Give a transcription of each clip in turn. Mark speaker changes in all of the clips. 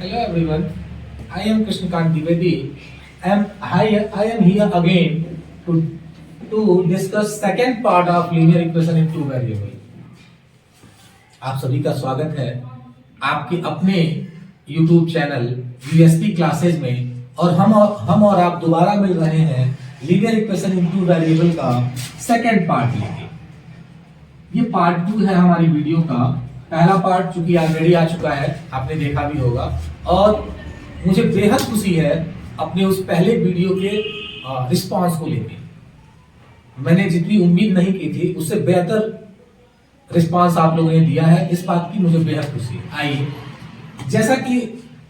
Speaker 1: Hello everyone, I am Krishnakant Dwivedi. I am here again to discuss second part of linear equation in two variable. आप सभी का स्वागत है आपके अपने YouTube चैनल USP क्लासेज में और हम और आप दोबारा मिल रहे हैं linear equation in two variable का सेकंड पार्ट लेके। ये पार्ट 2 है हमारी वीडियो का। पहला पार्ट चूंकि ऑलरेडी आ चुका है, आपने देखा भी होगा, और मुझे बेहद खुशी है अपने उस पहले वीडियो के रिस्पांस को लेके। मैंने जितनी उम्मीद नहीं की थी उससे बेहतर रिस्पांस आप लोगों ने दिया है, इस बात की मुझे बेहद खुशी है। आइए, जैसा कि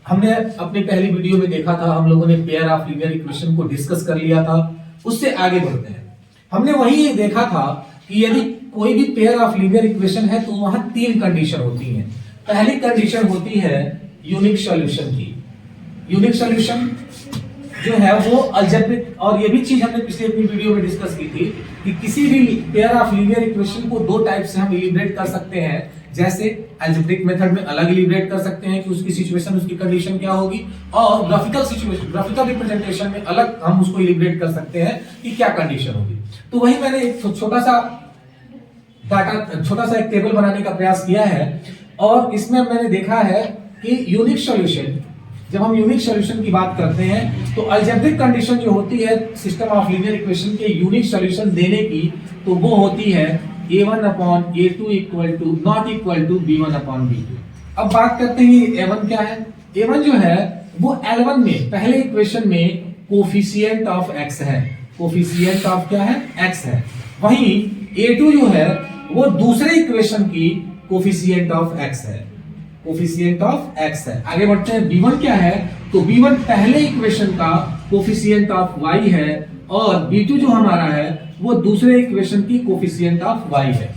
Speaker 1: हमने अपनी पहली वीडियो में देखा था, हम लोगों ने पेयर ऑफ लीनियर इक्वेशन को डिस्कस कर लिया था। उससे आगे बढ़ते हैं। हमने वही देखा था कि यदि कोई भी पेयर ऑफ लीनियर इक्वेशन है तो वहां 3 कंडीशन होती हैं। पहली कंडीशन होती है यूनिक सॉल्यूशन की। यूनिक सॉल्यूशन जो है वो अलजेब्रिक, और ये भी चीज हमने पिछले अपनी वीडियो में डिस्कस की थी कि किसी भी पेयर ऑफ लीनियर इक्वेशन को 2 टाइप से हम इलिब्रेट कर सकते हैं। जैसे अलजेब्रिक मेथड में अलग इलिब्रेट कर सकते हैं कि उसकी सिचुएशन, उसकी कंडीशन क्या होगी, और ग्राफिकल सिचुएशन, ग्राफिकल रिप्रेजेंटेशन में अलग हम उसको इलिब्रेट कर सकते हैं कि क्या कंडीशन होगी। तो वही मैंने एक छोटा सा एक टेबल बनाने का प्रयास किया है, और इसमें मैंने देखा है कि यूनिक सॉल्यूशन, जब हम यूनिक सॉल्यूशन की बात करते हैं तो अलजेब्रिक कंडीशन जो होती है सिस्टम ऑफ लीनियर इक्वेशन के यूनिक सॉल्यूशन देने की, तो वो होती है a1/a2 = b1/b2। अब बात करते हैं a1 क्या है। a1 जो है वो L1 में पहले इक्वेशन में कोफिशिएंट ऑफ x है। कोफिशिएंट ऑफ क्या है? x है। वहीं a2 जो है वो दूसरे इक्वेशन की कोफिशिएंट ऑफ x है। कोफिशिएंट ऑफ x है। आगे बढ़ते हैं। b1 क्या है? तो b1 पहले इक्वेशन का कोफिशिएंट ऑफ y है, और b2 जो हमारा है वो दूसरे इक्वेशन की कोफिशिएंट ऑफ y है।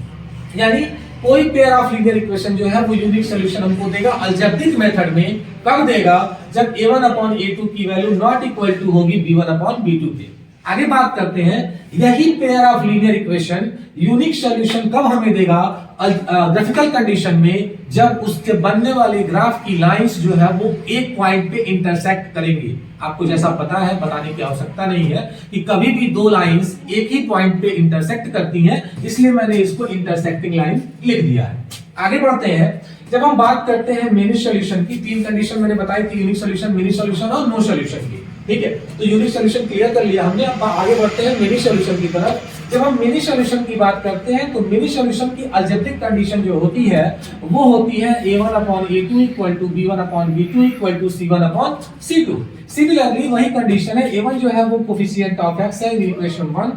Speaker 1: यानी कोई पेयर ऑफ लीनियर इक्वेशन जो है वो यूनिक सॉल्यूशन हमको देगा अलजेब्रिक मेथड में। कब देगा? जब a1/a2 की वैल्यू नॉट इक्वल टू होगी b1/b2 के। आगे बात करते हैं, यही pair of linear equation unique solution कब हमें देगा? ग्राफिकल कंडीशन में, जब उसके बनने वाले ग्राफ की लाइंस जो है वो एक पॉइंट पे इंटरसेक्ट करेंगे। आपको जैसा पता है, बताने की आवश्यकता नहीं है कि कभी भी 2 लाइंस एक ही पॉइंट पे इंटरसेक्ट करती हैं, इसलिए मैंने इसको इंटरसेक्टिंग लाइन लिख दिया है। आगे बढ़ते हैं। जब हम बात करते हैं मेनी सॉल्यूशन की, 3 कंडीशन मैंने बताई थी, यूनिक सॉल्यूशन, मिनी सॉल्यूशन और नो सॉल्यूशन की। ठीक है, तो यूनिक सॉल्यूशन क्लियर कर लिया हमने। अब आगे बढ़ते हैं मिनी सॉल्यूशन की तरफ। जब हम मिनी सॉल्यूशन की बात करते हैं तो मिनी सॉल्यूशन की अलजेब्रिक कंडीशन जो होती है वो होती है a1/a2 = b1/b2 = c1/c2। सिमिलरली वही कंडीशन है। a1 जो है वो कोफिशिएंट ऑफ x है in equation 1,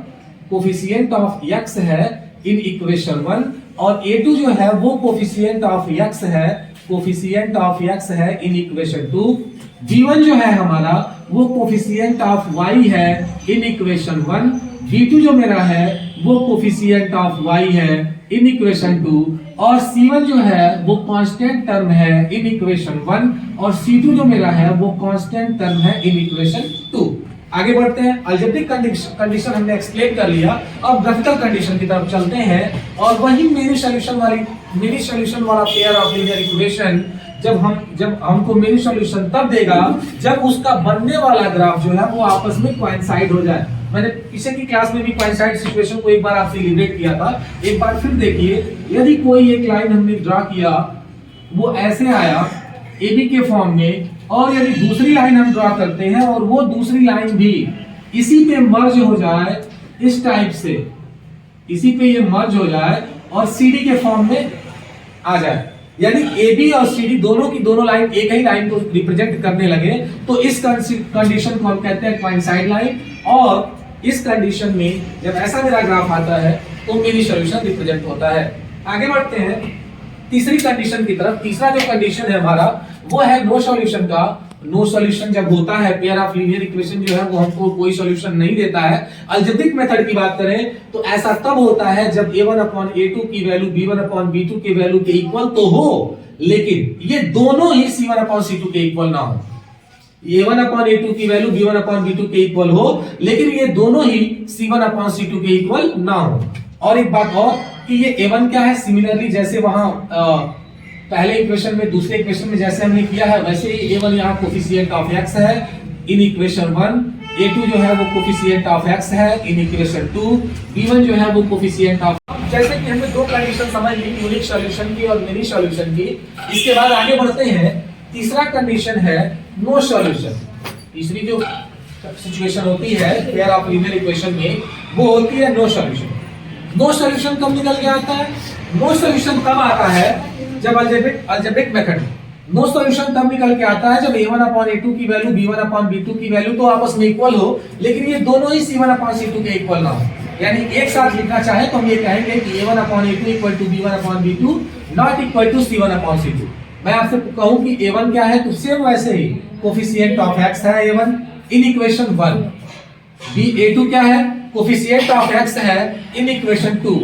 Speaker 1: coefficient of x है इन इक्वेशन 1, और a2 जो है वो कोफिशिएंट ऑफ x है, कोफिशिएंट ऑफ x है इन इक्वेशन 2। b1 जो है हमारा वो कोफिशिएंट ऑफ y है इन इक्वेशन 1। b2 जो मेरा है वो कोफिशिएंट ऑफ y है इन इक्वेशन 2, और c1 जो है वो कांस्टेंट टर्म है इन इक्वेशन 1, और c2 जो मेरा है वो कांस्टेंट टर्म है इन इक्वेशन 2। आगे बढ़ते हैं। अलजेब्रिक कंडीशन हमने एक्सप्लेन कर लिया। अब ग्राफिकल कंडीशन की तरफ चलते हैं, और वही मिनी सॉल्यूशन वाला पेयर ऑफ लीनियर इक्वेशन जब हमको मिनी सॉल्यूशन तब देगा जब उसका बनने वाला ग्राफ जो है वो आपस में कोइंसाइड हो जाए। मैंने पीछे की क्लास में भी कोइंसाइड सिचुएशन को एक बार आपसे इलिब्रेट किया था। एक बार फिर देखिए, यदि कोई एक लाइन हमने ड्रा किया, वो ऐसे आया AB के फॉर्म में, और यदि दूसरी लाइन हम ड्रा करते हैं और वो दूसरी लाइन भी इसी पे मर्ज हो जाए, इस टाइप से इसी पे ये मर्ज हो जाए और CD के फॉर्म में आ जाए, यानी AB और CD दोनों की दोनों लाइन एक ही लाइन को रिप्रेजेंट करने लगे, तो इस कंडीशन को हम कहते हैं कोइंसाइड लाइन। और इस कंडीशन में जब ऐसा मेरा ग्राफ आता है तो मिनी सॉल्यूशन रिप्रेजेंट होता है। आगे बढ़ते हैं तीसरी कंडीशन की तरफ। तीसरा जो कंडीशन है हमारा वो है नो सॉल्यूशन का। नो सॉल्यूशन जब होता है, पेयर ऑफ लीनियर इक्वेशन जो है वो हमको कोई सॉल्यूशन नहीं देता है। अलजेब्रिक मेथड की बात करें तो ऐसा तब होता है जब a1/a2 की वैल्यू b1/b2 के वैल्यू के इक्वल तो हो, लेकिन ये दोनों ही c1/c2 के इक्वल ना हो। a1/a2 की वैल्यू b1/b2 के इक्वल हो, लेकिन ये दोनों ही c1/c2 के इक्वल ना हो। और एक बात और कि ये a1 क्या है, सिमिलरली जैसे वहां पहले इक्वेशन में, दूसरे इक्वेशन में जैसे हमने किया है वैसे ही A1 यहाँ कोफिशिएंट ऑफ x है इन इक्वेशन 1, A2 जो है वो कोफिशिएंट ऑफ x है इन इक्वेशन 2, B1 जो है वो कोफिशिएंट ऑफ। जैसे कि हमने दो कंडीशन समझ ली, यूनिक सॉल्यूशन की और मिनी सॉल्यूशन की। इसके बाद आगे बढ़ते हैं, तीसरा कंडीशन है नो सॉल्यूशन। तीसरी जो सिचुएशन होती है पेयर ऑफ लीनियर इक्वेशन में वो होती है नो सॉल्यूशन। नो सॉल्यूशन कब निकल के आता है? नो सॉल्यूशन तब आता है जब अलजेब्रिक मेथड। नो सॉल्यूशन तब निकल के आता है जब a1/a2 की वैल्यू b1/b2 की वैल्यू तो आपस में इक्वल हो, लेकिन ये दोनों ही c1/c2 के इक्वल ना हो। यानी एक साथ लिखना चाहे तो हम ये कहेंगे कि a1/a2 equal to b1/b2 not equal to c1/c2। मैं आपसे कहूं कि a1 क्या है तो सेम वैसे ही कोफिशिएंट ऑफ x है a1 इन इक्वेशन 1, a2 क्या है? कोफिशिएंट ऑफ x है in equation 2,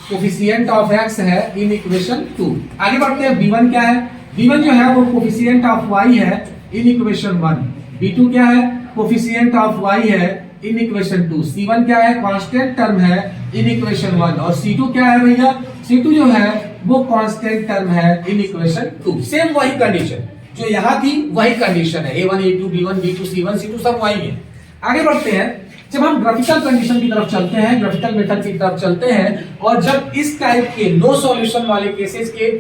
Speaker 1: coefficient of x है इन इक्वेशन 2। आगे बढ़ते हैं, b1 क्या है? b1 जो है वो कोफिशिएंट ऑफ y है इन इक्वेशन 1, b2 क्या है? कोफिशिएंट ऑफ y है इन इक्वेशन 2, c1 क्या है? कांस्टेंट टर्म है इन इक्वेशन 1 और c2 क्या है भैया? c2 जो है वो कांस्टेंट टर्म है इन इक्वेशन 2। सेम वही कंडीशन जो यहाँ थी वही कंडीशन है, a1 a2 b1 b2 c1 c2 सब वही है। आगे बढ़ते हैं, जब हम ग्राफिकल कंडीशन की तरफ चलते हैं, ग्राफिकल मेथड की तरफ चलते हैं और जब इस टाइप के नो सॉल्यूशन वाले केसेस के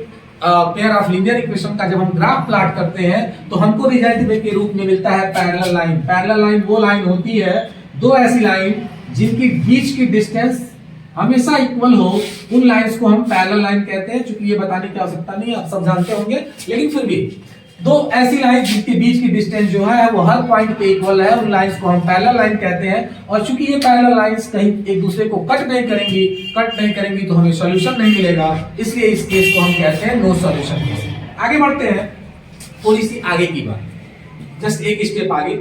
Speaker 1: पेयर ऑफ लीनियर इक्वेशन का जब हम ग्राफ प्लॉट करते हैं तो हमको रिजल्ट के रूप में मिलता है पैरेलल लाइन। पैरेलल लाइन वो लाइन होती है, दो ऐसी लाइन जिनकी बीच की डिस्टेंस हमेशा इक्वल हो, उन लाइंस को हम पैरेलल लाइन कहते हैं। चूंकि ये बताने की आवश्यकता नहीं है, आप सब जानते होंगे, लेकिन फिर भी दो ऐसी लाइन जिनके बीच की डिस्टेंस जो है वो हर पॉइंट पे इक्वल है, उन लाइंस को हम पैरेलल लाइन कहते हैं। और चूंकि ये पैरेलल लाइंस कहीं एक दूसरे को कट नहीं करेंगी तो हमें सॉल्यूशन नहीं मिलेगा, इसलिए इस केस को हम कहते हैं नो सॉल्यूशन। आगे बढ़ते हैं, थोड़ी सी आगे की बात, जस्ट एक स्टेप आगे।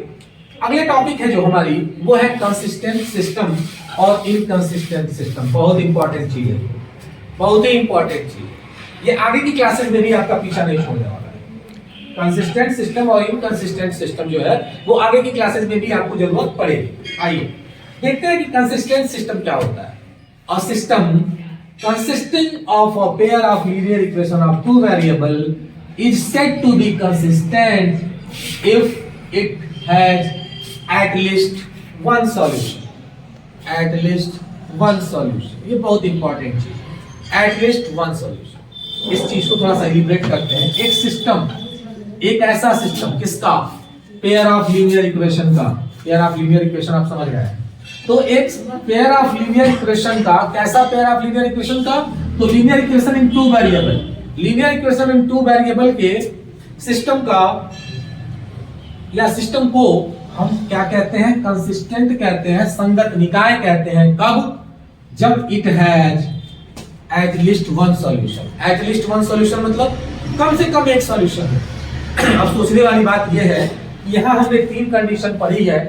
Speaker 1: अगले टॉपिक है जो हमारी वो है कंसिस्टेंट सिस्टम और इनकंसिस्टेंट सिस्टम। बहुत इंपॉर्टेंट चीज है, बहुत ही इंपॉर्टेंट चीज। ये आगे की क्लासेस में भी आपका पीछा नहीं छोड़ने वाला है। कंसिस्टेंट सिस्टम और इनकंसिस्टेंट सिस्टम जो है वो आगे की क्लासेस में भी आपको जरूरत पड़ेगी। आइए देखते हैं कि कंसिस्टेंट सिस्टम क्या होता है। A system consisting of a pair of linear equation of two variable is said to be consistent if it has at least one solution. At least one solution, ये बहुत इंपॉर्टेंट चीज, at least one solution। इस चीज को थोड़ा सा इलिब्रेट करते हैं। एक सिस्टम, एक ऐसा सिस्टम किसका? पेयर ऑफ लीनियर इक्वेशन का। पेयर ऑफ लीनियर इक्वेशन आप समझ गए हैं। तो एक पेयर ऑफ लीनियर इक्वेशन का, कैसा पेयर ऑफ लीनियर इक्वेशन का? तो linear equation in two variable, linear equation in two variable के सिस्टम का या सिस्टम को हम क्या कहते हैं? कंसिस्टेंट कहते हैं, संगत निकाय कहते हैं। कब? जब it has at least one solution. At least one solution मतलब कम से कम एक सॉल्यूशन है। अब सोचने वाली बात यह है, यहाँ हमने तीन कंडीशन पढ़ी है।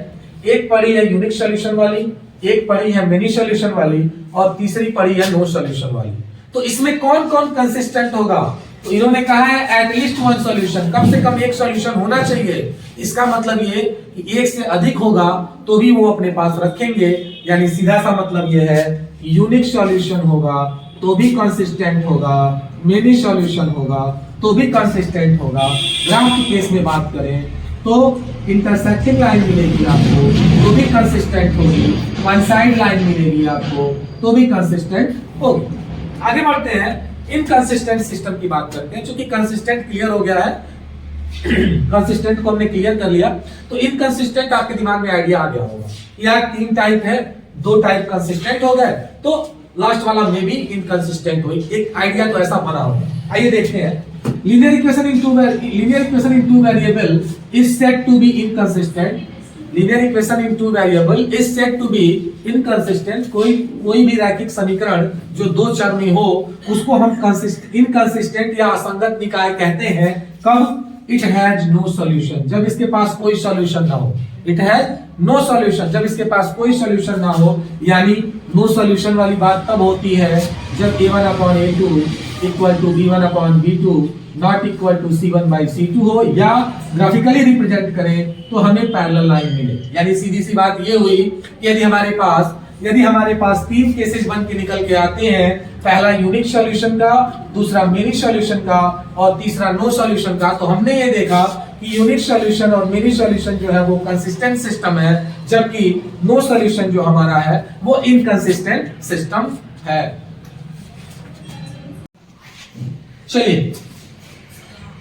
Speaker 1: एक पढ़ी है यूनिक सॉल्यूशन वाली, एक पढ़ी है मेनी सॉल्यूशन वाली और तीसरी पढ़ी है नो सॉल्यूशन वाली। तो इसमें कौन कौन कंसिस्टेंट होगा? तो इन्होंने कहा है एट लीस्ट वन सॉल्यूशन, कम से कम एक सॉल्यूशन होना चाहिए। इसका मतलब ये कि एक से अधिक होगा तो भी वो अपने पास रखेंगे, यानी सीधा सा मतलब ये है यूनिक सॉल्यूशन होगा तो भी कंसिस्टेंट होगा, मेनी सॉल्यूशन होगा तो भी कंसिस्टेंट होगा। ग्राफ के केस में बात करें तो इंटरसेक्टिंग लाइन मिलेगी आपको तो भी कंसिस्टेंट होगी, वन साइड लाइन मिलेगी आपको तो भी कंसिस्टेंट होगी। आगे बढ़ते हैं, इनकंसिस्टेंट सिस्टम की बात करते हैं। चूंकि कंसिस्टेंट क्लियर हो गया है, कंसिस्टेंट को हमने क्लियर कर लिया, तो इनकंसिस्टेंट आपके दिमाग में आइडिया आ गया होगा। यार तीन टाइप है, दो टाइप कंसिस्टेंट हो गए तो लास्ट वाला में भी इनकंसिस्टेंट हुई, एक आइडिया तो ऐसा बना होगा। आइए देखते हैं, linear equation in two variable is said to be inconsistent. Linear equation in two variable is said to be inconsistent. कोई भी रैखिक समीकरण जो दो चर में हो उसको हम इनकंसिस्टेंट या असंगत निकाय कहते हैं। कब? It has no solution, जब इसके पास कोई सॉल्यूशन ना हो। It has no solution, जब इसके पास कोई सॉल्यूशन ना हो। यानी नो सॉल्यूशन वाली बात तब होती है जब a1/a2 equal to b1/b2 not equal to c1/c2 हो, या ग्राफिकली रिप्रेजेंट करें तो हमें पैरेलल लाइन मिले। यानी सीधी सी बात ये हुई कि यदि हमारे पास यदि हमारे पास तीन केसेस बन के निकल के आते हैं, पहला यूनिक सॉल्यूशन का, दूसरा मिनी सॉल्यूशन का और तीसरा नो सॉल्यूशन का, तो हमने ये देखा कि यूनिक सॉल्यूशन और मिनी सॉल्यूशन जो है वो कंसिस्टेंट सिस्टम है, जबकि नो सॉल्यूशन जो हमारा है वो इनकंसिस्टेंट सिस्टम है। चलिए,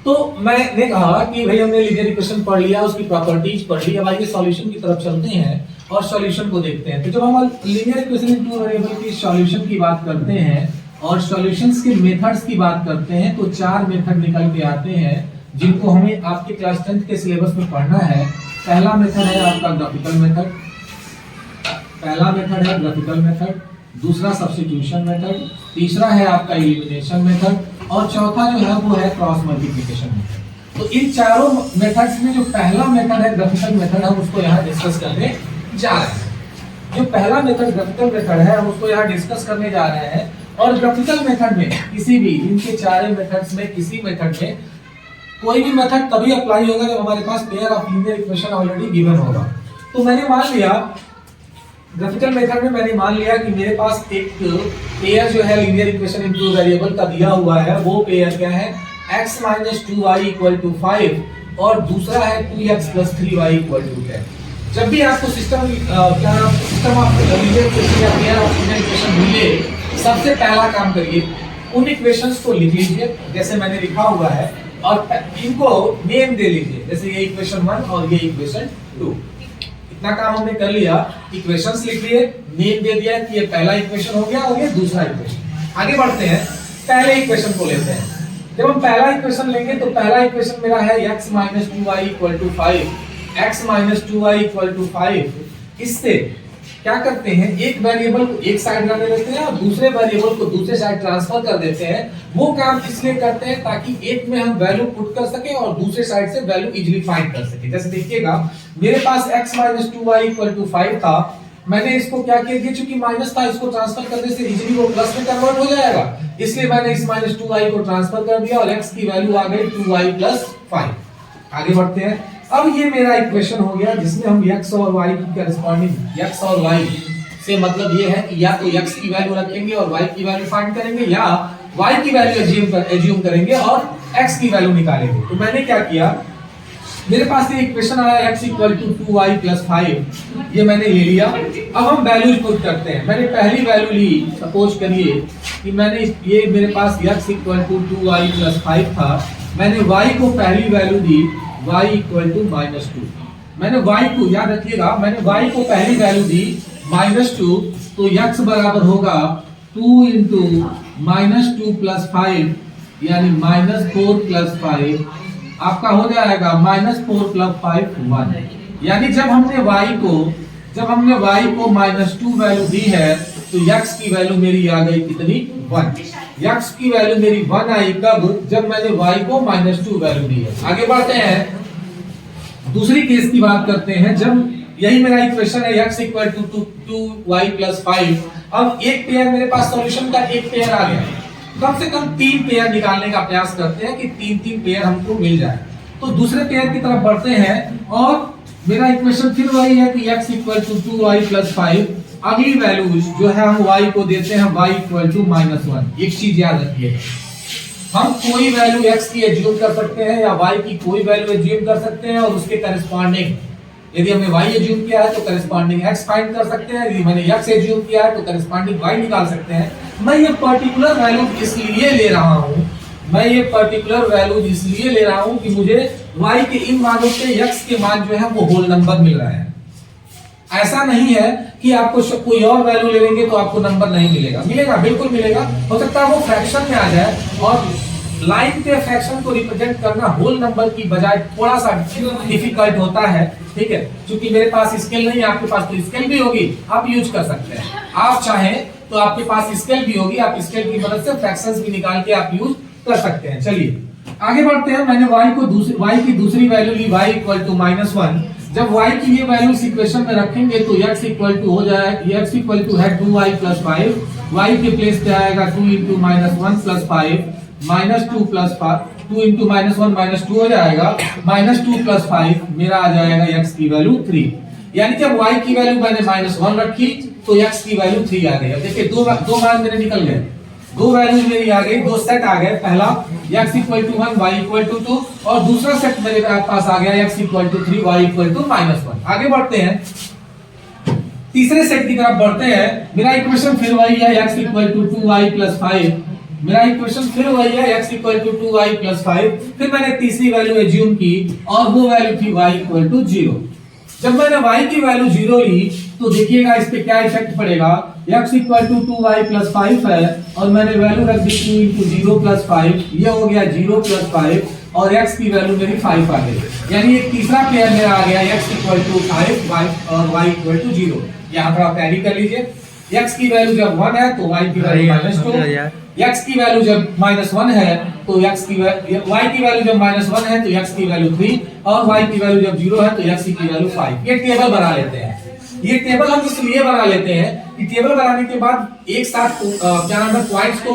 Speaker 1: तो मैंने कहा कि भाई हमने लीनियर इक्वेशन पढ़ लिया, उसकी प्रॉपर्टीज पढ़ ली, अब आइए सॉल्यूशन की तरफ चलते हैं और सॉल्यूशन को देखते हैं। तो जब हम linear equation in two variable की सॉल्यूशन की बात करते हैं और सॉल्यूशंस के मेथड्स की बात करते हैं, तो चार मेथड निकल के आते हैं जिनको हमें आपके क्लास 10th के सिलेबस में पढ़ना है। पहला मेथड है आपका ग्राफिकल मेथड, ग्राफिकल मेथड, दूसरा सब्स्टिट्यूशन मेथड, तीसरा है आपका एलिमिनेशन मेथड और चौथा जो है वो है क्रॉस मल्टीप्लिकेशन मेथड। तो इन चारों मेथड्स में जो पहला मेथड है ग्राफिकल मेथड, हम उसको यहाँ डिस्कस करने जा रहे हैं। जो पहला मेथड ग्राफिकल मेथड है हम उसको यहाँ डिस्कस करने जा रहे हैं। और ग्राफिकल मेथड में किसी भी इनके चारों मेथड्स में किसी मेथड में कोई भी मेथड तभी अप्लाई होगा जब हमारे पास pair of linear equation already given होगा। तो मैंने मान लिया ग्राफिकल मेथड में, मैंने मान लिया कि मेरे पास एक पेयर जो है linear equation in two variable का दिया हुआ है। वो पेयर क्या है, x - 2y = 5 और दूसरा है 2x + 3y = 10। जब भी आपको सिस्टम ऑफ लीनियर इक्वेशन या पेयर ऑफ लीनियर इक्वेशन मिले, सबसे पहला काम करिए उन इक्वेशंस को लिख लीजिए जैसे मैंने लिखा हुआ है और इनको नेम दे लीजिए, जैसे ये इक्वेशन 1 और ये इक्वेशन 2। इतना काम हमने कर लिया, इक्वेशंस लिख लिए, नेम दे दिया कि ये पहला इक्वेशन हो गया और ये दूसरा इक्वेशन। आगे बढ़ते हैं, पहले इक्वेशन को लेते हैं। जब हम पहला इक्वेशन लेंगे तो पहला इक्वेशन मेरा है x - 2y = 5। x - 2y = 5। इससे क्या करते हैं, एक वेरिएबल को एक साइड रखने देते हैं और दूसरे वेरिएबल को दूसरे साइड ट्रांसफर कर देते हैं। वो काम इसलिए करते हैं ताकि एक में हम वैल्यू पुट कर सके और दूसरे साइड से वैल्यू इजीली फाइंड कर सके। जैसे देखिएगा, मेरे पास x - 2y = 5 था, मैंने इसको क्या किया कि चूंकि माइनस था, इसको ट्रांसफर करने से इजीली वो प्लस में कन्वर्ट हो जाएगा, इसलिए मैंने इस -2y को ट्रांसफर कर दिया और x की वैल्यू आ गई 2y + 5। आगे बढ़ते हैं, अब ये मेरा इक्वेशन हो गया जिसमें हम x और y की कॉरेस्पॉन्डिंग, x और y से मतलब ये है कि या तो x की वैल्यू रखेंगे और y की वैल्यू फाइंड करेंगे, या y की वैल्यू एज्यूम करेंगे और x की वैल्यू निकालेंगे। तो मैंने क्या किया, मेरे पास ये इक्वेशन आया x = 2y + 5, ये मैंने ले लिया। अब हम वैल्यूज पुट करते हैं। मैंने पहली वैल्यू ली, सपोज करिए कि मैंने ये मेरे पास x = 2y + 5 था, मैंने y को पहली वैल्यू दी y = -2। मैंने y को, याद रखिएगा, मैंने y को पहली वैल्यू दी -2, तो x बराबर होगा 2 × -2 + 5 यानी -4 + 5, आपका हो जाएगा -4 + 5 1। यानी जब हमने y को -2 वैल्यू दी है तो x की वैल्यू मेरी आ गई कितनी, 1। x की वैल्यू मेरी 1 आई कब, जब मैंने y को -2 वैल्यू दी है। आगे बढ़ते हैं, दूसरी केस की बात करते हैं। जब यही मेरा इक्वेशन है x = 2y + 5, अब एक पेयर मेरे पास सॉल्यूशन का एक पेयर आ गया, कम से कम 3 पेयर निकालने का प्रयास करते हैं कि 3 पेयर हमको मिल जाए। तो दूसरे पेयर की तरफ बढ़ते हैं और मेरा इक्वेशन फिर वही है कि x = 2y + 5। अगली वैल्यूज जो है हम y को देते हैं y = -1। एक चीज याद रखिए, हम कोई वैल्यू x की एज्यूम कर सकते हैं या y की कोई वैल्यू एज्यूम कर सकते हैं और उसके करस्पॉन्डिंग, यदि हमने y एज्यूम किया है तो करस्पॉन्डिंग x फाइंड कर सकते हैं, यदि मैंने x एज्यूम किया है तो करस्पॉन्डिंग y निकाल सकते हैं। मैं ये पर्टिकुलर वैल्यू इसलिए ले रहा हूं, कि मुझे y के इन मानों से x के मान जो है वो होल नंबर मिल रहा है। ऐसा नहीं है कि आपको कोई और वैल्यू ले लेंगे तो आपको नंबर नहीं मिलेगा, बिल्कुल मिलेगा। हो सकता है वो फ्रैक्शन में आ जाए, और लाइन के फ्रैक्शन को रिप्रेजेंट करना होल नंबर की बजाय थोड़ा सा डिफिकल्ट होता है, ठीक है। क्योंकि मेरे पास स्केल नहीं है, आपके पास तो स्केल भी होगी, आप यूज कर सकते हैं। आप चाहें तो आपके पास स्केल भी होगी, आप स्केल की मदद से फ्रैक्शंस भी निकाल के आप यूज कर सकते हैं। चलिए आगे बढ़ते हैं। मैंने y की दूसरी वैल्यू ली, y = -1। जब y की ये वैल्यू इक्वेशन में रखेंगे तो x = हो जाएगा, x = है 2y + 5, y के प्लेस पे आएगा 2 × -1 + 5 -2 + 5, 2 × -1 -2 हो जाएगा, -2 + 5 मेरा आ जाएगा x की वैल्यू 3। यानी जब y की वैल्यू मैंने -1 रखी तो x की वैल्यू 3 आ गई। अब देखिए दो मान मेरे निकल गए, दो वैल्यूज मेरी आ गई, दो सेट आ गए। पहला x equal to 1 y equal to 2 और दूसरा सेट मेरे पास आ गया x equal to 3 y equal to -1। आगे बढ़ते हैं, तीसरे सेट की तरफ बढ़ते हैं। मेरा इक्वेशन फिर वही है x equal to 2y plus 5। मेरा इक्वेशन फिर वही है x equal to 2y plus 5। फिर मैंने तीसरी वैल्यू एज्यूम की और वो वैल्यू थी y इक्वल टू 0। जब मैंने y की वैल्यू 0 ली तो देखिएगा इस पे क्या इफेक्ट पड़ेगा। x equal to 2y plus 5 है और मैंने वैल्यू रख दी 2 इंटू 0 प्लस 5, ये हो गया 0 प्लस 5 और x की वैल्यू मेरी 5 आ गई। यानी एक तीसरा पेयर मेरा आ गया x इक्वल टू 5 और y इक्वल टू 0। यहाँ पर आप कैरी कर लीजिए, x की वैल्यू जब 1 है तो y की वैल्यू -2, x की वैल्यू जब -1 है तो y की वैल्यू जब -1 है तो x की वैल्यू 3 और y की वैल्यू जब 0 है तो x की वैल्यू 5। ये टेबल बना लेते हैं। ये टेबल हम इसलिए बना लेते हैं कि टेबल बनाने के बाद एक साथ क्या नाम है पॉइंट्स को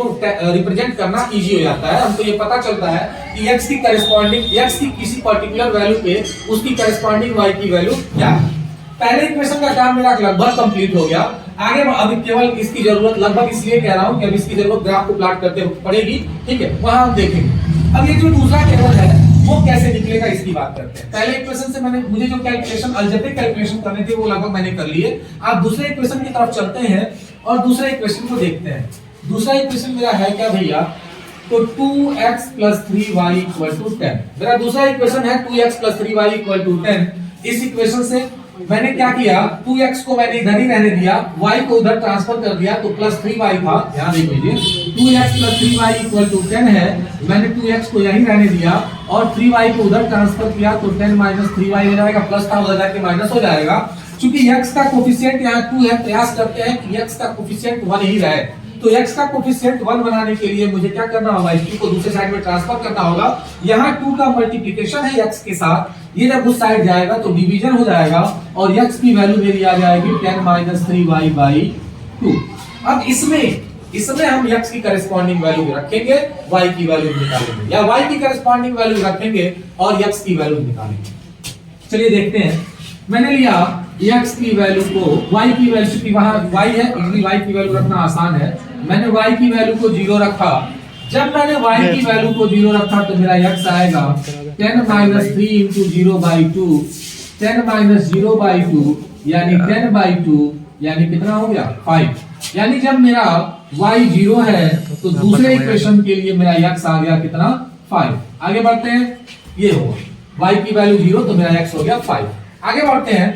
Speaker 1: रिप्रेजेंट करना इजी हो जाता है। हमको ये पता चलता है कि x की करस्पॉन्डिंग x की किसी पर्टिकुलर वैल्यू पे उसकी करस्पॉन्डिंग y की वैल्यू क्या है। पहले इक्वेशन का काम मेरा लगभग कंप्लीट हो गया। आगे अभी केवल इसकी जरूरत लगभग इसलिए कह रहा हूं कि अब इसकी जरूरत ग्राफ को प्लॉट करते पड़ेगी, ठीक है, वहां हम देखेंगे। अब ये जो दूसरा टेबल है वो कैसे निकलेगा इसकी बात करते हैं। पहले इक्वेशन से मुझे जो कैलकुलेशन अलजेब्रिक कैलकुलेशन करने थे वो लगभग मैंने कर लिए। आप दूसरे इक्वेशन की तरफ चलते हैं और दूसरे इक्वेशन को देखते हैं। दूसरा इक्वेशन मेरा है क्या भैया, तो 2x plus 3y equal to 10। मेरा दूसरा इक्वेशन है 2x plus 3y equal to 10। इस इक्वेशन से मैंने क्या किया, 2x को मैंने इधर ही रहने दिया, y को उधर ट्रांसफर कर दिया तो प्लस 3y था। ध्यान दीजिए 2x plus 3y equal to 10 है, मैंने 2x को यहीं रहने दिया और 3y को उधर ट्रांसफर किया तो 10 माइनस 3y हो जाएगा, प्लस था उधर जाके माइनस हो जाएगा। क्योंकि x का कोफिशिएंट यहाँ 2 है, प्रयास करते हैं कि x का कोफिशिएंट 1 ही रहे। तो x का कोफिशिएंट 1 बनाने के लिए मुझे क्या करना होगा, इस 2 को दूसरे साइड में ट्रांसफर करना होगा। यहाँ 2 का मल्टीप्लिकेशन है x के साथ, ये जब उस साइड जाएगा तो डिवीजन हो जाएगा और x की वैल्यू मेरी आ जाएगी 10 माइनस 3y बाई 2। अब इसमें हम x की करस्पॉन्डिंग वैल्यू रखेंगे, y की वैल्यू निकालेंगे, या y की करस्पॉन्डिंग वैल्यू रखेंगे और x की वैल्यू निकालेंगे। चलिए देखते हैं। मैंने लिया x की वैल्यू को y की वैल्यू, क्योंकि वहां y है इसलिए y की वैल्यू रखना आसान है। मैंने y की वैल्यू को 0 रखा। जब मैंने y की वैल्यू को 0 रखा तो मेरा x आएगा 10 minus 3 into 0 by 2, 10 minus 0 by 2 यानी 10 बाई 2 यानी कितना हो गया 5। यानी जब मेरा y 0 है तो दूसरे इक्वेशन के लिए मेरा x आ गया कितना 5। आगे बढ़ते हैं, ये होगा y की वैल्यू 0 तो मेरा x हो गया 5। आगे बढ़ते हैं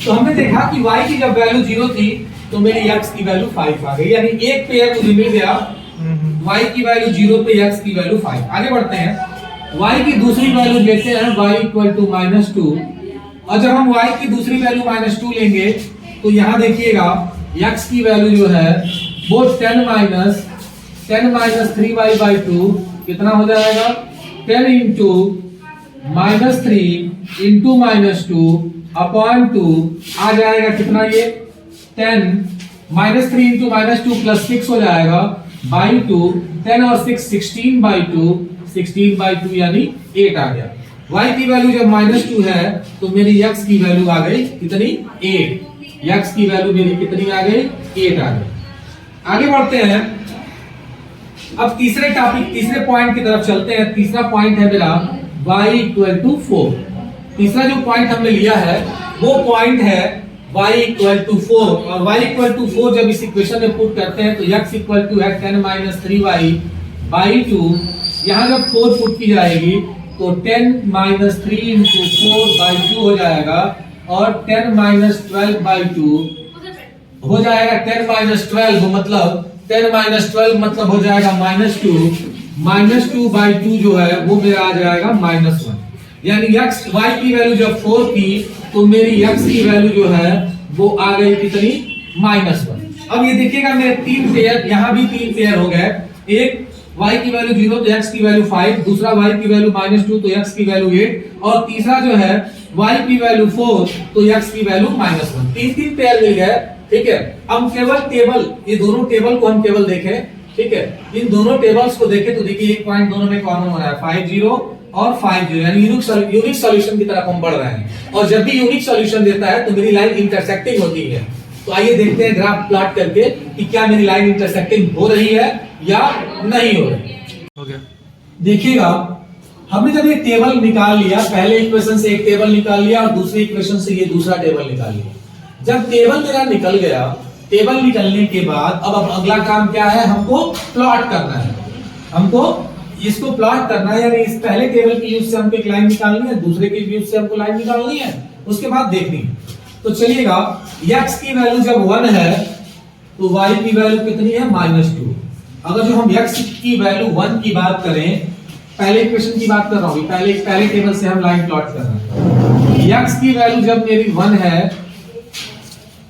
Speaker 1: तो हमने देखा कि y की जब वैल्यू 0 थी तो मेरी x की वैल्यू 5 आ गई, यानी एक पेयर मुझे मिल गया y की वैल्यू 0 पे x की वैल्यू 5। आगे बढ़ते हैं, y की दूसरी वैल्यू लेते हैं y इक्वल टू -2 और जब हम y की दूसरी वैल्यू -2 लेंगे तो यहाँ देखिएगा x की वैल्यू जो है वो 10 माइनस 3y बाई 2 कितना हो जाएगा 10 इंटू -3 इंटू -2 अपॉन 2 आ जाएगा कितना, ये 10 माइनस 3 इंटू -2 प्लस 6 हो जाएगा बाई 2, 10 और 6 16 बाई 2, 16 बाई 2 यानी 8 आ गया। y की वैल्यू जब -2 है तो मेरी x की वैल्यू आ गई कितनी 8। x की वैल्यू मेरी कितनी आ गई 8 आ गई। आगे बढ़ते हैं, अब तीसरे पॉइंट की तरफ चलते हैं। तीसरा पॉइंट है मेरा y इक्वल टू 4। तीसरा जो पॉइंट हमने लिया है वो पॉइंट है y इक्वल टू 4 और y इक्वल टू 4 जब इस इक्वेशन में पुट करते हैं तो x इक्वल टू है 10 माइनस 3y बाई 2। यहाँ जब 4 पुट की जाएगी तो 10 माइनस 3 इंटू 4 बाई 2 हो जाएगा और 10 माइनस 12 बाई 2 हो जाएगा 10 माइनस 12 मतलब 10 माइनस 12 मतलब हो जाएगा -2 बाई 2 जो है वो मेरा आ जाएगा -1। यानी y की वैल्यू जब 4 थी तो मेरी x की वैल्यू जो है वो आ गई कितनी -1। अब ये देखिएगा मेरे 3 पेयर, यहाँ भी 3 पेयर हो गए। एक y की वैल्यू 0 तो x की वैल्यू 5, दूसरा y की वैल्यू -2 तो x की वैल्यू 8 और तीसरा जो है y की वैल्यू 4 तो x की वैल्यू -1। 3 पेयर मिल गए, ठीक है। हम केवल टेबल, ये दोनों टेबल को हम केवल देखें, ठीक है। इन दोनों टेबल्स को देखें तो देखिए एक पॉइंट दोनों में कॉमन हो रहा है 50 और 50, यानी यूनिक सॉल्यूशन की तरफ हम बढ़ रहे हैं। और जब भी यूनिक सॉल्यूशन देता है तो मेरी लाइन इंटरसेक्टिंग होती है। तो आइए देखते हैं ग्राफ प्लॉट करके कि क्या मेरी लाइन इंटरसेक्टिंग हो रही है या नहीं हो रही।
Speaker 2: ओके
Speaker 1: देखिएगा, हमने जब ये टेबल निकाल लिया, पहले इक्वेशन से एक टेबल निकाल लिया और दूसरे इक्वेशन से ये दूसरा टेबल निकाल लिया। जब टेबल मेरा निकल गया, टेबल निकलने के बाद अब अगला काम क्या है, हमको प्लॉट करना है। हमको इसको प्लॉट करना है, यानी इस पहले टेबल की यूज से हमको एक लाइन निकालनी है, दूसरे की यूज से हमको लाइन निकालनी है, उसके बाद देखनी है। तो चलिएगा, x की वैल्यू जब 1 है तो y की वैल्यू कितनी है, -2। अगर जो हम x की वैल्यू 1 की बात करें, पहले इक्वेशन की बात कर रहा हूं, पहले टेबल से हम लाइन प्लॉट कर रहे हैं। x की वैल्यू जब मेरी 1 है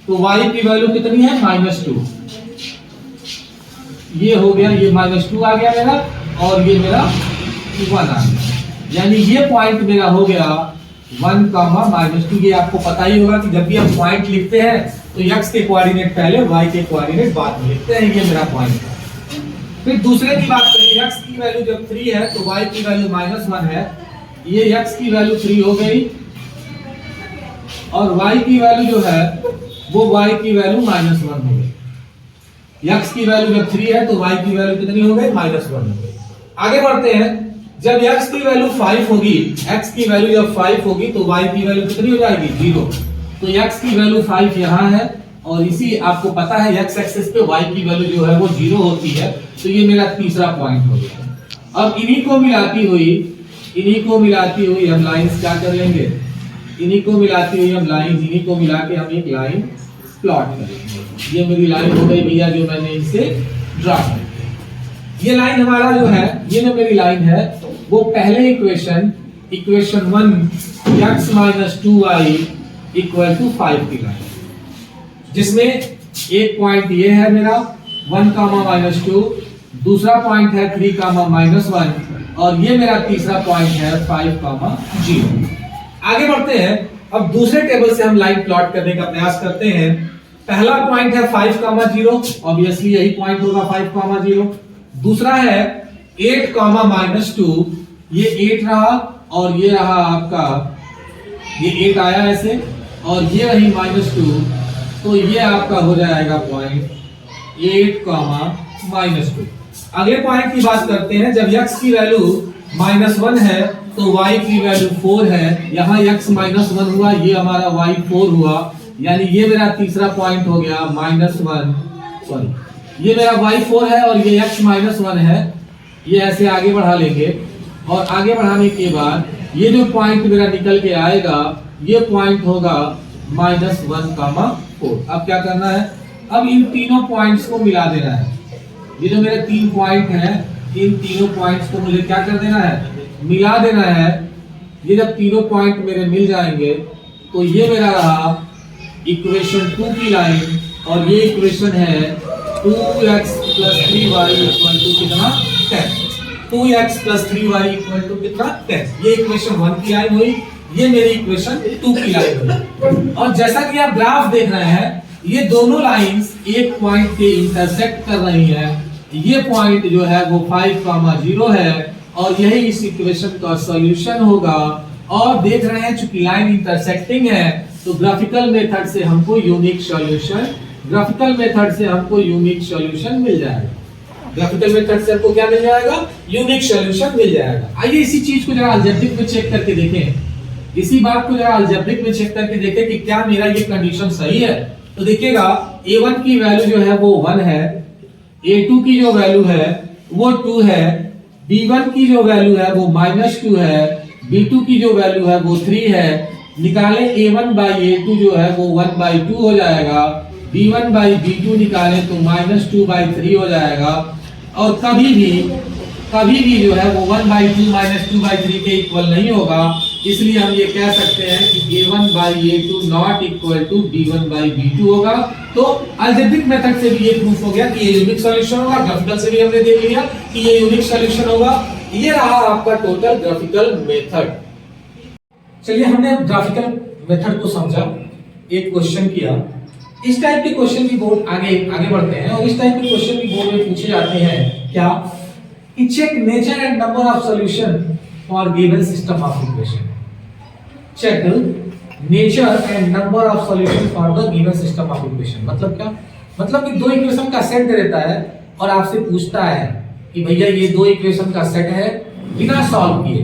Speaker 1: तो y की वैल्यू कितनी है, -2। ये हो गया, ये -2 आ गया मेरा, और ये मेरा 1 आ गया, यानी ये पॉइंट मेरा हो गया 1, -2। ये आपको पता ही होगा कि जब भी हम पॉइंट लिखते हैं तो x के कोऑर्डिनेट पहले, y के कोऑर्डिनेट बाद में लिखते हैं। ये मेरा पॉइंट है। फिर दूसरे की बात करें, x की वैल्यू जब 3 है तो y की वैल्यू -1 है। ये x की वैल्यू 3 हो गई, और y की वैल्यू जो है वो y की वैल्यू -1 हो गई। x की वैल्यू जब 3 है तो y की वैल्यू कितनी हो गई, -1 हो गई। आगे बढ़ते हैं, जब x की वैल्यू 5 होगी, x की वैल्यू जब 5 होगी तो y की वैल्यू कितनी हो जाएगी, 0। तो x की वैल्यू 5 यहाँ है, और इसी आपको पता है x एक्सिस पे y की वैल्यू जो है वो 0 होती है। तो ये मेरा तीसरा पॉइंट हो गया। अब इन्हीं को मिलाती हुई हम लाइंस क्या कर लेंगे, इन्हीं को मिलाती हुई हम लाइन, इन्हीं को मिला के हम एक लाइन प्लॉट करेंगे। ये मेरी लाइन हो गई भैया, जो मैंने इसे ड्रा की। ये लाइन हमारा जो है, ये जो मेरी लाइन है वो पहले इक्वेशन 1 x - 2y = 5 की लाइन, जिसमें एक पॉइंट ये है मेरा 1, -2, दूसरा पॉइंट है 3, -1, और ये मेरा तीसरा पॉइंट है 5, 0। आगे बढ़ते हैं, अब दूसरे टेबल से हम लाइन प्लॉट करने का प्रयास करते हैं। पहला पॉइंट है 5, 0, ऑब्वियसली यही पॉइंट होगा 5, 0। दूसरा है 8, -2, ये 8 रहा, और ये रहा आपका, ये 8 आया ऐसे, और ये रही -2, तो ये आपका हो जाएगा पॉइंट 8, -2। अगले पॉइंट की बात करते हैं, जब x की वैल्यू -1 है तो y की वैल्यू 4 है। यहाँ x -1 हुआ, ये हमारा y 4 हुआ, यानी ये मेरा तीसरा पॉइंट हो गया ये मेरा y 4 है और ये x -1 है। ये ऐसे आगे बढ़ा लेंगे, और आगे बढ़ाने के बाद ये जो पॉइंट मेरा निकल के आएगा, ये पॉइंट होगा -1, 4। अब क्या करना है, अब इन तीनों पॉइंट्स को मिला देना है। ये जो मेरे 3 पॉइंट हैं, इन तीनों पॉइंट्स को मुझे क्या कर देना है, मिला देना है। ये जब तीनों पॉइंट मेरे मिल जाएंगे तो ये मेरा रहा इक्वेशन 2 की लाइन, और ये इक्वेशन है 2x + 3y = कितना, 10। 2x + 3y = कितना, 10। ये इक्वेशन 1 की लाइन हुई, ये मेरी इक्वेशन 2 की लाइन हुई। और जैसा कि आप ग्राफ देख रहे हैं, ये दोनों लाइंस एक पॉइंट पे इंटरसेक्ट कर रही हैं। ये पॉइंट जो है वो 5, 0 है, और यही इस इक्वेशन का सॉल्यूशन होगा। और देख रहे हैं, चूंकि लाइन इंटरसेक्टिंग है तो ग्राफिकल मेथड से हमको यूनिक सॉल्यूशन मिल जाएगा। ग्राफिकल मेथड से हमको क्या मिल जाएगा, यूनिक सॉल्यूशन मिल जाएगा। आइए इसी चीज को जरा अलजेब्रिक में चेक करके देखें, इसी बात को जरा अलजेब्रिक में चेक करके देखें कि क्या मेरा ये कंडीशन सही है। तो देखिएगा, a1 की वैल्यू जो है वो 1 है, a2 की जो वैल्यू है वो 2 है, b1 की जो वैल्यू है वो -2 है, b2 की जो वैल्यू है वो 3 है। निकालें a1/a2 जो है वो 1/2 हो जाएगा, b1/b2 निकालें तो -2/3 हो जाएगा। और कभी भी जो है वो 1/2 -2/3 के इक्वल नहीं होगा। इसलिए हम ये कह सकते हैं कि a1/a2 not equal to b1/b2 होगा। तो अलजेब्रिक मेथड से भी ये प्रूफ हो गया कि ये यूनिक सॉल्यूशन होगा। ग्राफिकल से भी हमने देख लिया कि ये यूनिक सॉल्यूशन होगा। ये रहा आपका टोटल ग्राफिकल मेथड। चलिए, हमने ग्राफिकल मेथड को समझा, एक क्वेश्चन किया। इस टाइप के क्वेश्चन भी बोर्ड आगे बढ़ते हैं, और इस टाइप के क्वेश्चन भी बोर्ड में पूछे जाते हैं क्या, कि check nature and number of solution for given system of equation. Check nature and number of solution for the given system of equation. मतलब क्या? मतलब कि दो इक्वेशन का सेट दे देता है और आपसे पूछता है कि भैया ये दो इक्वेशन का सेट है, बिना सॉल्व किए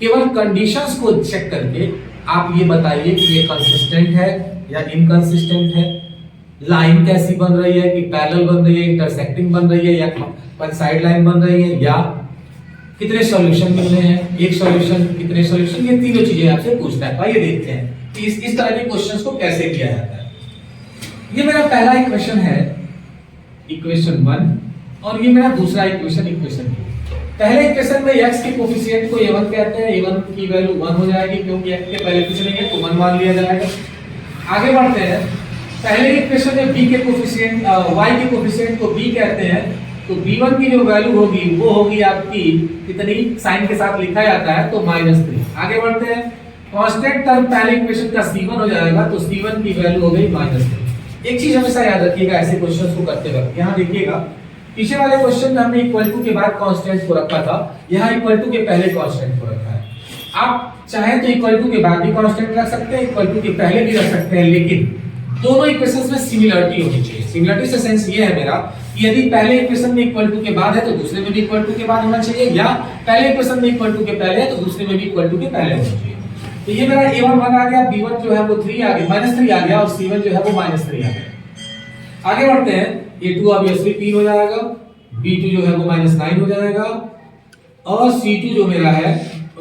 Speaker 1: केवल कंडीशंस को चेक करके आप ये बताइए कि ये कंसिस्टेंट है या इनकंसिस्टेंट है, लाइन कैसी बन रही है, कि पैरेलल बन रही है, इंटरसेक्टिंग बन रही है, या वन साइड लाइन बन रही है, या कितने सॉल्यूशन मिलने हैं, एक सॉल्यूशन, कितने सॉल्यूशन, ये तीनों चीजें आपसे पूछता है। आइए देखते हैं कि इस तरह के क्वेश्चंस को कैसे किया जाता है। ये मेरा पहला इक्वेशन है, इक्वेशन 1, और ये मेरा दूसरा इक्वेशन, इक्वेशन 2। पहले इक्वेशन में x के कोफिशिएंट को a1 कहते हैं, a1 की वैल्यू 1 हो जाएगी क्योंकि x के पहले कुछ नहीं है तो 1 मान लिया जाएगा। आगे बढ़ते हैं, पहले इक्वेशन में b के कोफिशिएंट y के कोफिशिएंट को b कहते हैं, तो b1 की जो वैल्यू होगी वो होगी आपकी कितनी, साइन के साथ लिखा जाता है तो -3। आगे बढ़ते हैं, कांस्टेंट टर्म पहले इक्वेशन का c1 हो जाएगा तो c1 की वैल्यू हो गई -3। एक चीज हमेशा याद रखिएगा ऐसे क्वेश्चंस को करते वक्त, यहां देखिएगा पीछे वाले क्वेश्चन में हमने इक्वल टू के बाद कांस्टेंट को रखा था, यहाँ इक्वल टू के पहले कांस्टेंट को रखा है। आप चाहे तो इक्वल टू के बाद भी कांस्टेंट रख सकते हैं, इक्वल टू के पहले भी रख सकते हैं, लेकिन दोनों इक्वेशंस में सिमिलरिटी होनी चाहिए। सिमिलरिटी से सेंस ये है मेरा कि यदि पहले इक्वेशन में इक्वल टू के बाद है तो दूसरे में भी इक्वल टू के बाद होना चाहिए, या पहले इक्वेशन में इक्वल टू के पहले है तो दूसरे में भी इक्वल टू के पहले होना चाहिए। तो ये मेरा a1 1 आ गया, b1 जो है वो 3 आ गया, -3 आ गया, और c1 जो है वो -3 आ गया। आगे बढ़ते हैं, a2 ऑब्वियसली 3 हो जाएगा, b2 जो है वो -9 हो जाएगा, और c2 जो मेरा है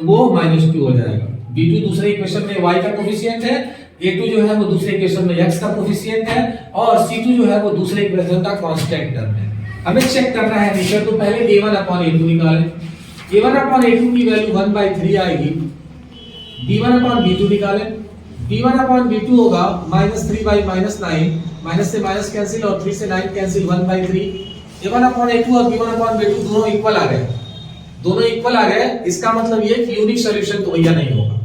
Speaker 1: वो -2 हो जाएगा। b2 दूसरे इक्वेशन में y का कोफिशिएंट है, a2 जो है वो दूसरे इक्वेशन में x का कोफिशिएंट है, और c2 जो है वो दूसरे इक्वेशन का कांस्टेंट टर्म है। हमें चेक करना है नेचर, तो पहले a1/a2 निकालें। a1/a2 की वैल्यू 1/3 आएगी, b1/b2 निकालें। b1/b2 होगा -3/-9, माइनस से माइनस कैंसिल और 3 से 9 कैंसिल, 1/3। a1/a2 और b1/b2 दोनों इक्वल आ गए, दोनों इक्वल आ गए। इसका मतलब ये कि यूनिक सॉल्यूशन तो भैया नहीं होगा।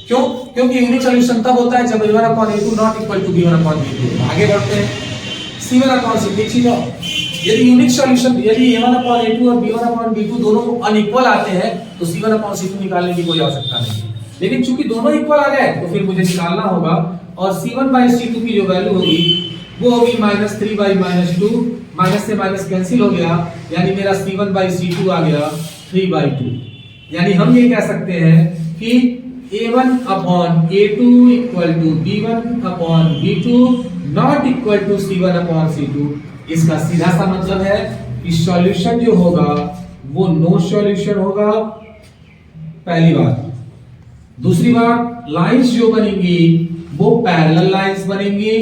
Speaker 1: क्यों? क्योंकि यूनिक सॉल्यूशन तब होता है जब a1/a2 not equal to b1/b2। आगे बढ़ते हैं, c1/c देखिए जाओ, यदि यूनिक सॉल्यूशन, यदि a1/a2 और b1/b2 दोनों अनइक्वल आते हैं तो c1/c2 निकालने की कोई आवश्यकता नहीं है। लेकिन चूंकि दोनों इक्वल आ गए तो फिर मुझे निकालना होगा, और c1/c2 की जो वैल्यू होगी वो होगी -3/-2, माइनस से माइनस कैंसिल हो गया, यानी मेरा c1/c2 आ गया 3/2। यानी हम ये कह सकते हैं कि a1/a2 equal to b1/b2 not equal to c1/c2। इसका सीधा सा मतलब है कि सॉल्यूशन जो होगा वो नो सॉल्यूशन होगा, पहली बात। दूसरी बात, लाइंस जो बनेंगी वो पैरेलल लाइंस बनेंगी,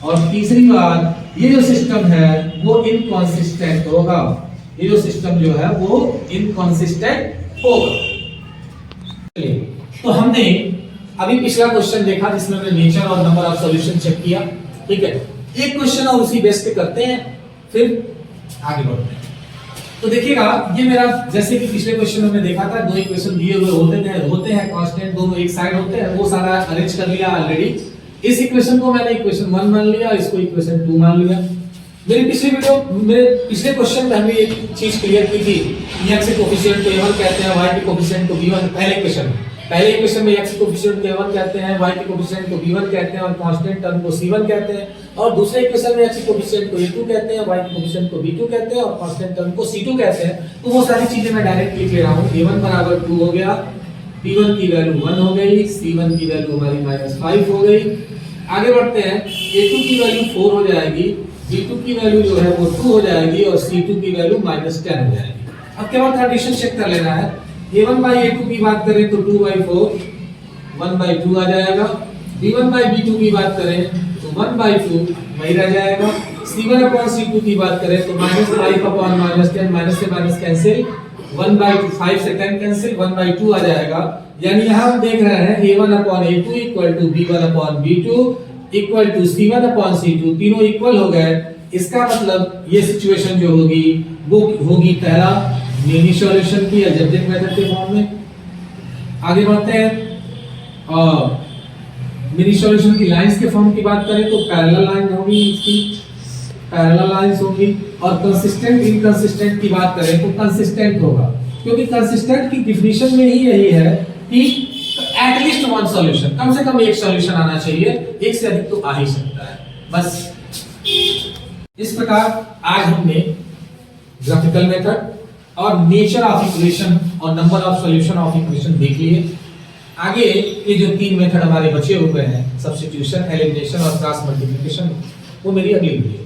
Speaker 1: और तीसरी बात, ये जो सिस्टम है वो इनकंसिस्टेंट होगा, ये जो सिस्टम जो है वो इनकंसिस्टेंट होगा। तो हमने अभी पिछला क्वेश्चन देखा जिसमें हमने नेचर और नंबर ऑफ सॉल्यूशन चेक किया, ठीक है। एक क्वेश्चन और उसी बेस पे करते हैं, फिर आगे बढ़ते हैं। तो देखिएगा, ये मेरा जैसे कि पिछले क्वेश्चन में हमने देखा था, दो इक्वेशन दिए हुए होते हैं कांस्टेंट, दोनों एक साइड होते हैं, वो सारा अरेंज कर लिया ऑलरेडी। इस इक्वेशन को मैंने इक्वेशन 1 मान लिया, इसको इक्वेशन 2 मान लिया। मेरे पिछले क्वेश्चन में हमने ये चीज क्लियर की थी, x के कोफिशिएंट को a1 कहते हैं, y के कोफिशिएंट को b1। पहले इक्वेशन में x के कोफिशिएंट को a1 कहते हैं, y के कोफिशिएंट को b1 कहते हैं, और कांस्टेंट टर्म को c1 कहते हैं। और दूसरे इक्वेशन में x के कोफिशिएंट को a2 कहते हैं, y के कोफिशिएंट को b2 कहते हैं, और कांस्टेंट टर्म को c2 कहते हैं। तो वो सारी चीजें मैं डायरेक्ट लिख ले रहा हूं। a1 बराबर 2 हो गया, b1 की वैल्यू 1 हो गई, c1 की वैल्यू हमारी -5 हो गई। आगे बढ़ते हैं, a2 की वैल्यू 4 हो जाएगी, b2 की वैल्यू जो है वो 2 हो जाएगी, और c2 की वैल्यू -10 हो जाएगी। अब केवल कंडीशन चेक कर लेना है। a1/a2 की बात करें तो 2/4, 1/2 आ जाएगा। b1/b2 की बात करें तो 1/2 वही रह जाएगा। c1/c2 की बात करें तो -5/-10, माइनस से माइनस कैंसिल, 1/2, 5 से 10 कैंसिल, 1/2 आ जाएगा। यानी यहां हम देख रहे हैं a1/a2 equal to b1/b2 equal to c1/c2, तीनों इक्वल हो गए। इसका मतलब ये सिचुएशन जो होगी वो होगी पहला मिनी सॉल्यूशन की अलजेब्रिक मेथड के फॉर्म में। आगे बढ़ते हैं, मिनी सॉल्यूशन की लाइंस के फॉर्म की बात करें तो पैरेलल लाइन होगी, इसकी पैरेलल लाइंस होगी। और कंसिस्टेंट इनकंसिस्टेंट की बात करें तो कंसिस्टेंट होगा, क्योंकि कंसिस्टेंट की डिफिनीशन में ही यही है कि एटलीस्ट वन सॉल्यूशन, कम से कम एक सॉल्यूशन आना चाहिए, एक से अधिक तो आ ही सकता है। बस इस प्रकार आज हमने ग्राफिकल मेथड और नेचर ऑफ इक्वेशन और number of solution of equation देख लिए। आगे ये जो 3 मेथड हमारे बचे हुए हैं, सब्स्टिट्यूशन, एलिमिनेशन और क्रॉस मल्टीप्लिकेशन, वो मेरी अगली वीडियो